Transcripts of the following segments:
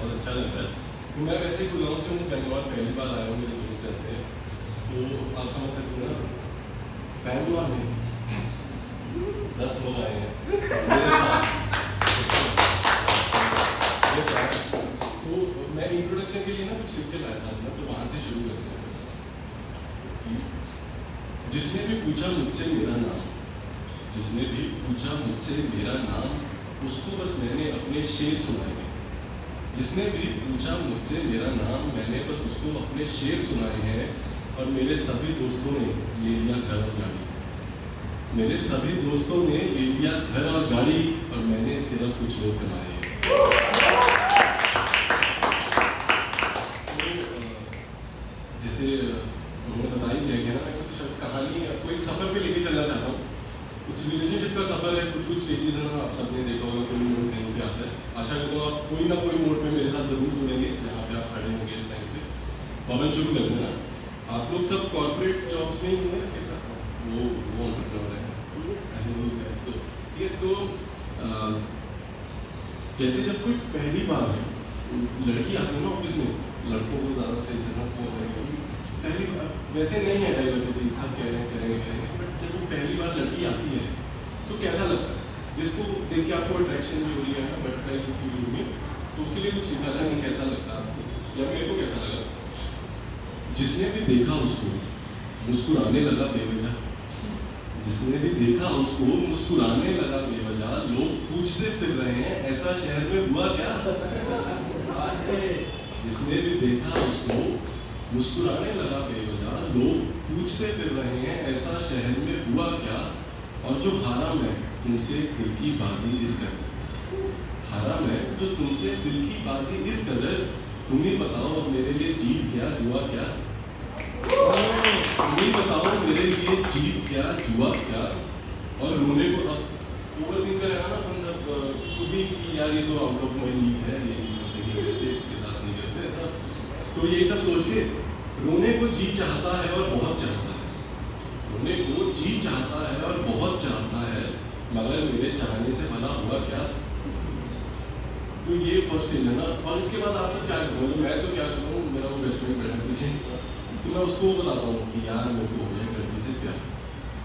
बहुत अच्छा लग रहा है। तो मैं वैसे गुड़गांव से हूँ, बैंगलोर पहली बार आया हूँ, मेरे दोस्त रहते हैं, तो आप समझ सकते हैं ना, बैंगलोर में 10 लोग आए हैं मेरे साथ। तो मैं इंट्रोडक्शन के लिए ना कुछ लिख के लाया था ना, तो वहाँ से शुरू करते हैं। जिसने भी पूछा मुझसे मेरा नाम, जिसने भी पूछा मुझसे मेरा नाम, उसको बस मैंने अपने शेर सुनाए हैं। जिसने भी पूछा मुझसे मेरा नाम, मैंने बस उसको अपने शेर सुनाए हैं। और मेरे सभी दोस्तों ने ले लिया घर और गाड़ी, मेरे सभी दोस्तों ने ले लिया घर और गाड़ी, और मैंने सिर्फ कुछ लोग बनाए हैं। जैसे उन्होंने बता ही दिया कि ना, मैं कुछ कहानी आपको एक सफ़र पे लेके चलना चाहता हूँ। कुछ रिलेशनशिप का सफ़र है, कुछ स्टेजेस हैं, आप सबने देखा होगा, कोई मोड़ कहीं पे आता है। आशा करता हूँ आप कोई ना कोई मोड़ पे मेरे साथ ज़रूर जुड़ेंगे, जहाँ पे आप खड़े होंगे इस टाइम पे। पवन शुरू कर देना। आप लोग सब कॉर्पोरेट जॉब्स में ही होंगे ना, कैसा वो एंटरप्रेन्योर है, तो ये तो जैसे जब कोई पहली बार लड़की आती है ना ऑफिस में, लड़कों को ज़्यादा सही से पहली बार वैसे नहीं है डाइवर्सिटी, सब कह रहे हैं करेंगे, बट जब वो पहली बार लड़की आती है तो कैसा लगता है? जिसको देख के आपको अट्रैक्शन भी हो रही है ना, बटरफ्लाई फील हो रही है, तो उसके लिए कुछ निकालना नहीं, कैसा लगता आपको या मेरे को कैसा लगा? जिसने भी देखा उसको मुस्कुराने लगा बेवजह, जिसने भी देखा उसको मुस्कुराने लगा बेवजह। लोग पूछते फिर रहे हैं ऐसा शहर में हुआ क्या? जिसने भी देखा उसको मुस्कुराने लगा बेवजह, लोग पूछते फिर रहे हैं ऐसा शहर में हुआ क्या? और जो हारा मैं तुमसे दिल की बाजी इस कदर, हारा मैं जो तुमसे दिल की बाजी इस कदर, तुम ही बताओ मेरे लिए जीत क्या जुआ क्या? तुम ही बताओ मेरे लिए जीत क्या जुआ क्या? और रोने को अब ओवर थिंक करेगा ना अपन सब खुद ही कि यार ये तो आउट ऑफ माई लीग है, ये वैसे इसके साथ नहीं करते ना, तो यही सब सोच के रोने को जी चाहता है और बहुत चाहता है, रोने को जी चाहता है और बहुत चाहता है, मगर मेरे चाहने से भला हुआ क्या? तो ये फर्स्ट स्टेज है ना। और इसके बाद आप सब क्या करोगे? मैं तो क्या करूँ, मेरा वो बेस्ट फ्रेंड बैठा पीछे, तो मैं उसको बताता हूँ कि यार मेरे को हो गया गलती से प्यार।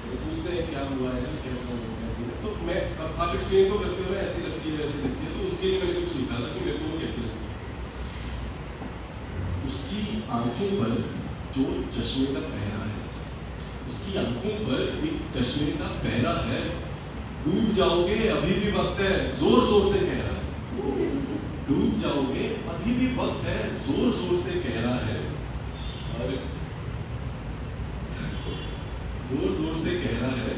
तो पूछते हैं क्या हुआ है, कैसा हुआ, कैसे? तो मैं आप एक्सप्लेन तो करते हो, ऐसी लगती है वैसी लगती है, तो उसके लिए मैंने कुछ लिखा था कि मेरे को वो कैसी लगती है। उसकी आंखों पर जो चश्मे का पहरा है, उसकी आंखों पर एक चश्मे का पहरा है, डूब जाओगे अभी भी वक्त है, जोर जोर से कह रहा है, डूब जाओगे अभी भी वक्त है, जोर जोर से कह रहा है, और जोर जोर से कह रहा है।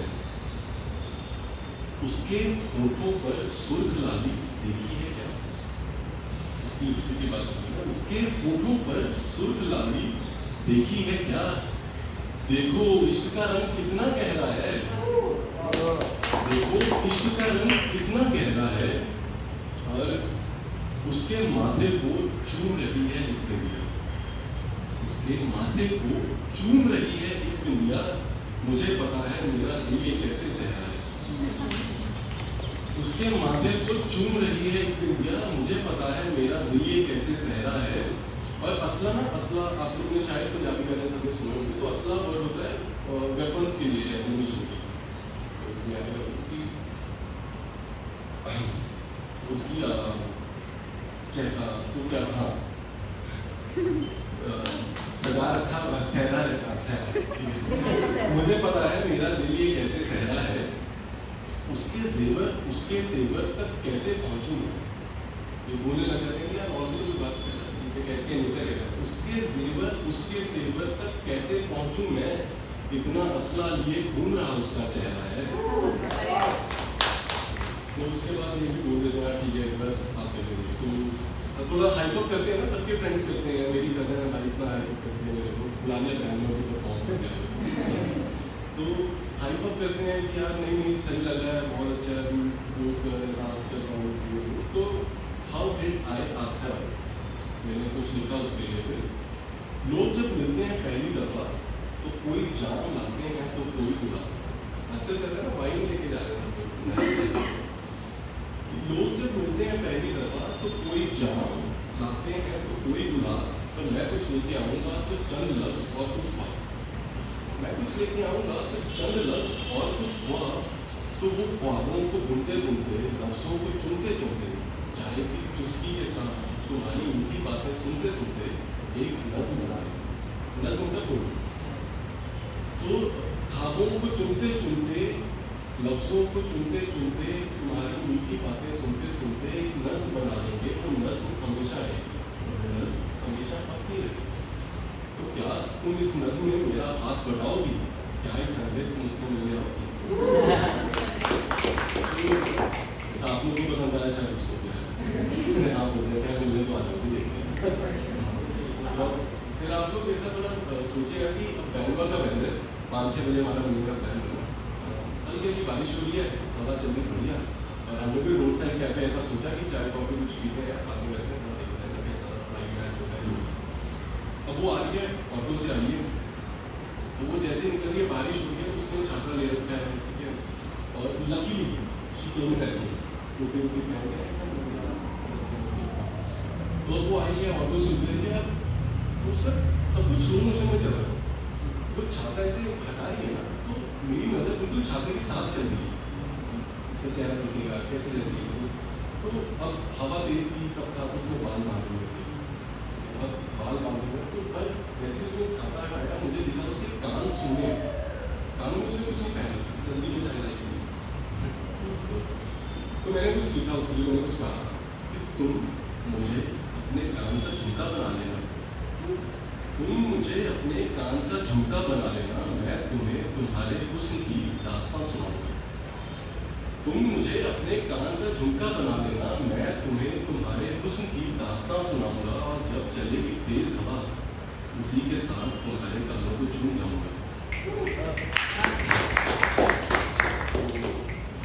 उसके होठों पर सुर्ख लाली देखी है क्या? उसकी लिपस्टिक की बात है, उसके होठों पर सुर्ख लाली देखी है क्या? देखो इश्क का रंग कितना गहरा है, देखो इश्क का रंग कितना गहरा है, और उसके माथे को चूम रही है एक बिंदिया, उसके माथे को चूम रही है एक बिंदिया, मुझे पता है मेरा दिल ये कैसे सहरा है। उसके माथे को चूम रही है एक बिंदिया, मुझे पता है मेरा दिल ये कैसे सहरा है। और असला ना, असला आप लोगों ने शायद पंजाबी गाने सबने सुने होंगे, तो असला वर्ड होता है वेपन्स के लिए, एम्यूनिशन के, तो उसमें आएगा उसकी तो क्या था, सजा रखा, सहरा रखा, सहरा, मुझे पता है मेरा दिल ये कैसे सहरा है, उसके जेवर उसके तेवर तक कैसे पहुंचूं मैं? ये बोलने लग जाते हैं यार, और भी बात कर रहा है कैसे नेचर कैसा, उसके जेवर उसके तेवर तक कैसे पहुंचूं मैं? इतना असला लिए घूम रहा उसका चेहरा है। तो उसके बाद ये भी बोल देते हैं ठीक है, एक बार आते हैं, तो सब थोड़ा हाइपअप करते हैं ना, सबके फ्रेंड्स करते हैं, मेरी कज़न है भाई इतना हाइपअप करती है मेरे को, पुराने बैंगलोर में परफॉर्म कर गया, तो हाइपअप करते हैं कि यार नहीं नहीं सही लग रहा है, बहुत अच्छा है, रोज कर एहसास कर रहा हूँ। तो how did I ask her, मैंने कुछ लिखा उसके लिए। फिर लोग जब मिलते हैं पहली दफ़ा तो कोई जाम लाते हैं तो कोई बुला, आजकल चल रहा है ना वाइन लेके जा रहे हैं, लोग जब मिलते हैं पहली दफा तो कोई जाम लाते हैं तो कोई गुनाह, पर मैं कुछ लेके आऊँगा तो चंद लफ्ज़ और कुछ हुआ। मैं कुछ लेके आऊँगा तो चंद लफ्ज़ और कुछ हुआ, तो वो ख्वाबों को बुनते बुनते, लफ्ज़ों को चुनते चुनते, चाहे कि चुस्की के साथ तुम्हारी उनकी बातें सुनते सुनते एक नज़्म बनाए। नज़्म का बोल तो ख्वाबों को चुनते चुनते, लफ्ज़ों को चुनते चुनते, तुम्हारी मीठी बातें सुनते सुनते एक नज़्म बना लेंगे। वो नज़्म हमेशा रहेगी, नज़्म हमेशा अपनी रहेगी। तो क्या तुम इस नज़्म में मेरा हाथ बढ़ाओगी? क्या इस संदेश तुम मुझसे मिलने आओगी? साथ में भी पसंद आया शायद उसको, क्या उसने हाँ बोल दिया, क्या मिलने तो आ जाओगी, देखते हैं। फिर आप लोग ऐसा थोड़ा सोचिएगा कि बैंगलोर का वेदर 5-6 बजे हमारा मिलने का प्लान बना। हल्की हल्की बारिश हो रही है, हवा चल रही बढ़िया, और हम लोग भी रोड साइड कैफे ऐसा सोचा कि चाय कॉफी कुछ पीते हैं, बाद में बैठते हैं, थोड़ा देखते हैं कैसा फ्लाइट मैच होता है। अब वो आ रही है, ऑटो से आई है, तो वो जैसे निकल रही है, बारिश हो रही है, उसने छाता ले रखा है, ठीक है, और luckily she came in early, टोपी वोपी पहन के, तो वो आई है, ऑटो से उतरी है, तो उसका सब कुछ स्लो मोशन में चल रहा है। वो छाता ऐसे हटा रही है ना, तो मेरी नज़र बिल्कुल छाते के साथ चल रही है, इसका चेहरा दिखेगा कैसे चल रही है। तो अब हवा तेज थी, सब था, उसमें बाल बांधे हुए थे, अब बाल बांधे हुए, तो पर जैसे उसने छाता हटाया, मुझे दिखा उसके कान सूने, कानों में उसने कुछ नहीं पहना था, जल्दी में चल रही थी। तो मैंने कुछ लिखा उसके लिए, मैंने कुछ कहा कि तुम मुझे अपने कान का झुमका बना लेना, तुम मुझे अपने कान का झुमका बना लेना, मैं तुम्हें तुम्हारे हुस्न की दास्तां सुनाऊंगा। तुम मुझे अपने कान का झुमका बना लेना, मैं तुम्हें तुम्हारे हुस्न की दास्तां सुनाऊंगा, और जब चलेगी तेज हवा, उसी के साथ तुम्हारे कानों को झूम जाऊंगा।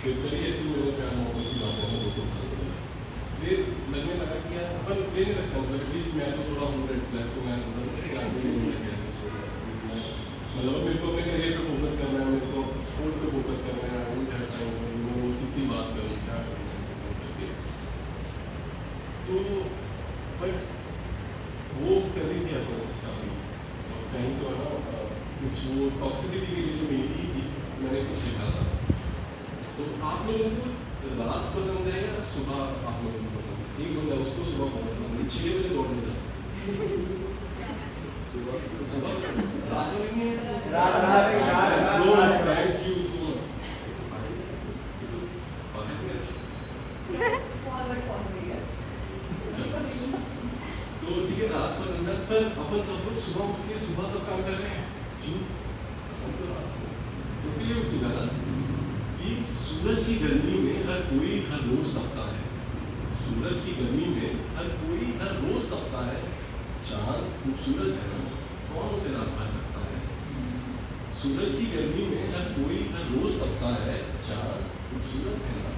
फिर ऐसी मेरे प्यार मोहब्बत की बातें हैं 2-3 साल पहले। फिर लगने लगा कि यार अपन लेने लगता हूँ, एटलीस्ट मैं तो थोड़ा हूँ रेड फ्लैग, तो मैं मतलब मेरे को अपने करियर पे फोकस करना है, मेरे को स्पोर्ट्स पे फोकस करना है, वो चाहता हूँ मैं उसकी इतनी बात करूँ, क्या करूँ ऐसे करके। तो बट वो कर रही थी अपन काफ़ी, कहीं तो है ना कुछ वो टॉक्सिसिटी के लिए जो मेरी थी, मैंने कुछ लिखा था। तो आप लोगों को रात पसंद है या सुबह? आप लोगों को पसंद है? एक बंदा उसको सुबह बहुत पसंद है, 6 बजे दौड़ने जाता है। सुबह रात में नहीं है, थैंक यू सो मच। तो ठीक है, रात पसंद है, पर अपन सब लोग सुबह उठ के सुबह सब काम कर रहे हैं, क्यों? पसंद तो रात है। उसके लिए कुछ लिखा था कि सूरज की गर्मी में हर कोई हर रोज तपता है, सूरज की गर्मी में हर कोई हर रोज तपता है, चांद खूबसूरत है ना, कौन उसे रात भर तकता है। सूरज की गर्मी में हर कोई हर रोज तपता है, चांद खूबसूरत है ना,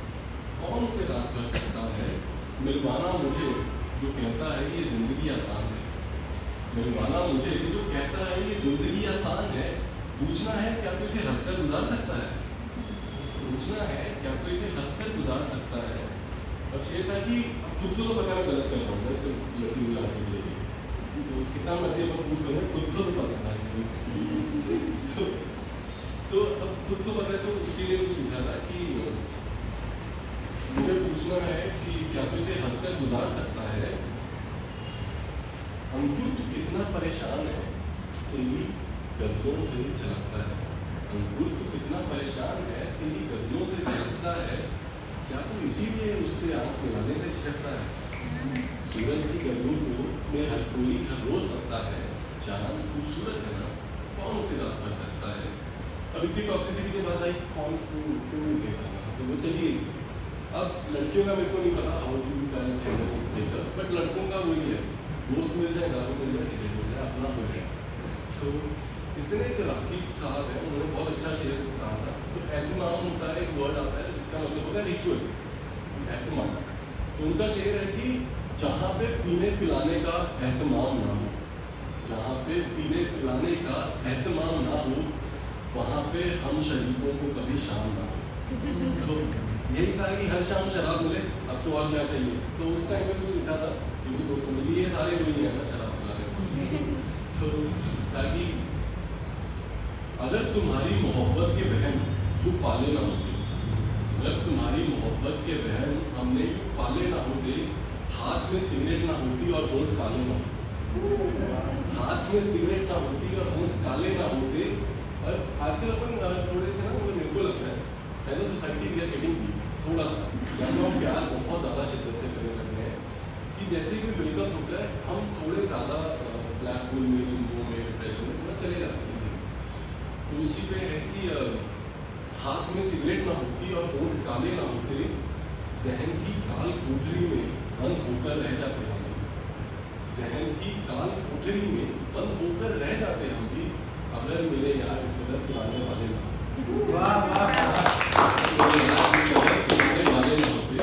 कौन उसे रात भर तकता है। मिलवाना मुझे जो कहता है ये जिंदगी आसान है, मिलवाना मुझे जो कहता है ये जिंदगी आसान है, पूछना है क्या तो इसे हंसकर गुजार सकता है, पूछना है क्या तो इसे हंसकर गुजार सकता है। और शेर था कि खुद को तो पता मैं गलत कर रहा हूँ, इसको लड़की बुलाने के लिए तो कितना मर्जी अपन खुद करें, खुद को तो पता है। तो अब खुद को पता है, तो उसके लिए कुछ लिखा था कि मुझे पूछना है कि क्या तो इसे हंसकर गुजार सकता है। अंकुर तो कितना परेशान है, तेरी गजलों से झलकता है, अंकुर तो कितना परेशान है, तेरी गजलों से झलकता है, क्या तू इसीलिए उससे आंख मिलाने से झिझकता है। सूरज की गर्मी को में हर कोई हर रोज तपता है, चांद खूबसूरत है ना, कौन उसे रात भर तकता है। अब इतनी टॉक्सिसिटी के बाद आई कौन क्यों लेगा, तो वो चलिए। अब लड़कियों का मेरे को नहीं पता हाउ टू बैलेंस है, बट लड़कों का वही है, दोस्त मिल जाए, गाँव मिल जाए, सिगरेट मिल जाए, अपना हो जाए। तो इसमें एक राकीब साहब है, उन्होंने बहुत अच्छा शेर कहा था। तो एहतमाम होता है, एक वर्ड आता है जिसका मतलब होता है रिचुअल, एहतमाम। तो उनका शेर है कि जहाँ पे पीने पिलाने का एहतमाम ना हो, जहाँ पे पीने पिलाने का एहतमाम ना हो, वहाँ पे हम शरीफों को कभी शाम ना हो। तो यही था कि हर शाम शराब मिले, अब तो और क्या चाहिए। तो उस टाइम में कुछ लिखा था क्योंकि दोस्तों मिली ये सारे वही है ना शराब पिलाने वाले। तो ताकि अगर तुम्हारी मोहब्बत के बहन जो पाले ना होते, अगर तुम्हारी मोहब्बत के बहन हमने जो पाले ना होते, हाथ में सिगरेट ना होती और होंठ काले ना होते, हाथ में सिगरेट ना होती और होंठ काले ना होते। और आजकल अपन थोड़े से ना, मेरे को लगता है as a society we are getting थोड़ा सा या तो हम प्यार बहुत ज़्यादा शिद्दत से करने लग गए हैं कि जैसे भी ब्रेकअप होता है हम थोड़े ज़्यादा ब्लैक होल में, लिम्बो में, डिप्रेशन में थोड़ा चले जाते हैं इसी। तो उसी पे है कि हाथ में सिगरेट ना होती और होंठ काले ना होते, जहन की काल कोठरी में बंद होकर रह जाते हम भी, जहन की काल कोठरी में बंद होकर रह जाते हम भी, अगर मेरे यार इस कदर पिलाने वाले ना वाले ना होते।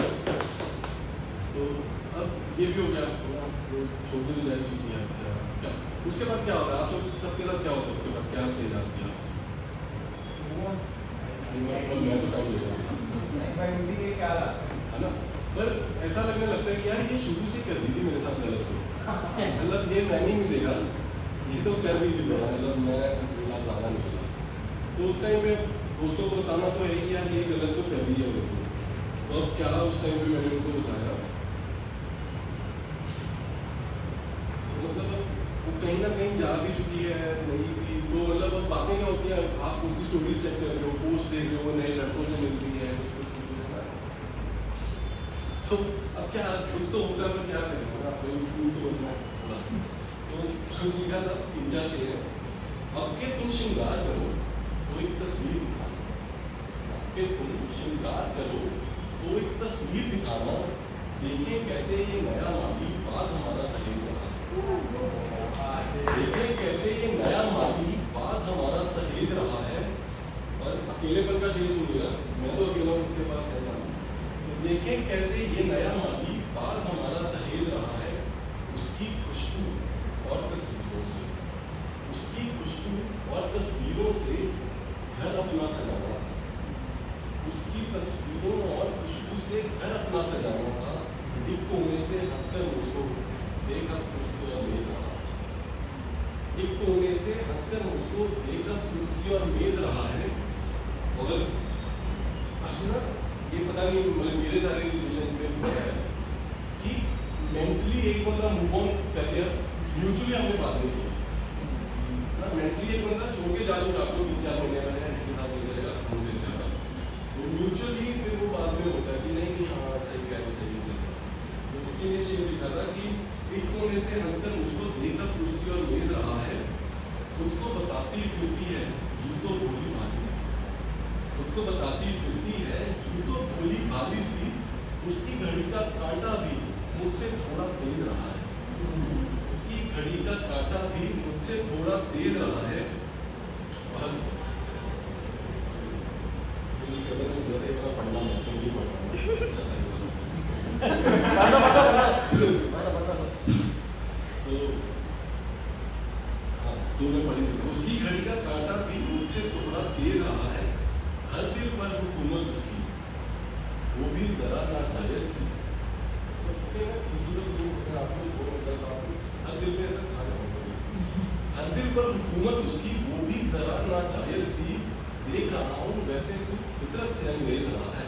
तो अब ये भी हो गया, तो छोटी भी जाए चुकी है क्या, उसके बाद क्या होता है आप सबके साथ क्या होता है, उसके बाद क्या स्टेज आती है? मैं तो टाइम लेता उसी के क्या है ना, पर ऐसा लगने लगता है कि यार ये शुरू से कर रही थी मेरे साथ गलत, तो मतलब ये मैंने नहीं देखा, ये तो कर रही थी, मतलब मैं ज़्यादा निकला। तो उस टाइम पे दोस्तों को बताना तो है कि यार ये गलत तो कर रही है मेरे को। तो अब क्या उस टाइम पे मैंने उनको बताया, मतलब वो कहीं ना कहीं जा भी चुकी है, नहीं भी, तो मतलब अब बातें क्या होती हैं, आप उसकी स्टोरीज चेक कर रहे हो, पोस्ट देख रहे हो, नए लड़कों से मिल रही है, तो अब क्या कुछ तो होगा, पर क्या करेंगे आप तो बोलना थोड़ा। तो उसने कहा था 3-4 शेर है, अब के तुम श्रृंगार करो तो एक तस्वीर दिखाना, अब के तुम श्रृंगार करो तो एक तस्वीर दिखाना, देखें कैसे ये नया माली बाद हमारा सहेज रहा है, देखें कैसे ये नया माली बाद हमारा सहेज रहा है। और अकेलेपन का शेर सुनिएगा, मैं तो अकेला हूँ, उसके पास है माली, तो देखें कैसे ये नया माली बाद हमारा सहेज रहा है, उसकी खुशबू और तस्वीरों से, उसकी खुशबू और तस्वीरों से घर अपना सजाना था, उसकी तस्वीरों और खुशबू से घर अपना सजाना था, एक कोने से हंसकर मुझको देखा कुर्सी और मेज रहा, एक कोने से हंसकर मुझको देखा कुर्सी और मेज रहा है। मगर ना ये पता नहीं, मतलब मेरे सारे रिलेशन में हुआ है कि मेंटली एक बंदा मूव ऑन कर लिया, म्यूचुअली हमने बात नहीं की ना, मेंटली एक बंदा छोड़ के जा चुका, आपको 3-4 महीने में इसके साथ नहीं चलेगा, हम लेते हैं, तो म्यूचुअली फिर वो बाद में होता है कि नहीं नहीं हाँ सही क्या है, सही चलेगा। तो इसके लिए शेर लिखा था कि एक कोने से हंसकर मुझको देखा कुर्सी और मेज रहा है, खुद को बताती फिरती है यूं तो भोली भाली सी, खुद को बताती फिरती है यूं तो भोली भाली सी, उसकी घड़ी का कांटा भी मुझसे थोड़ा तेज रहा है, उसकी घड़ी का कांटा भी मुझसे थोड़ा तेज रहा है। और पढ़ना नहीं तो मैं पढ़ी थी, उसकी घड़ी का कांटा भी मुझसे थोड़ा तेज रहा है, हर दिल पर हुकूमत उसकी वो भी जरा नाजायज सी, हर दिल में ऐसा छा जाता, हर दिल पर हुकूमत उसकी वो भी जरा नाजायज सी, देख रहा हूँ वैसे कुछ फितरत से अंग्रेज रहा है।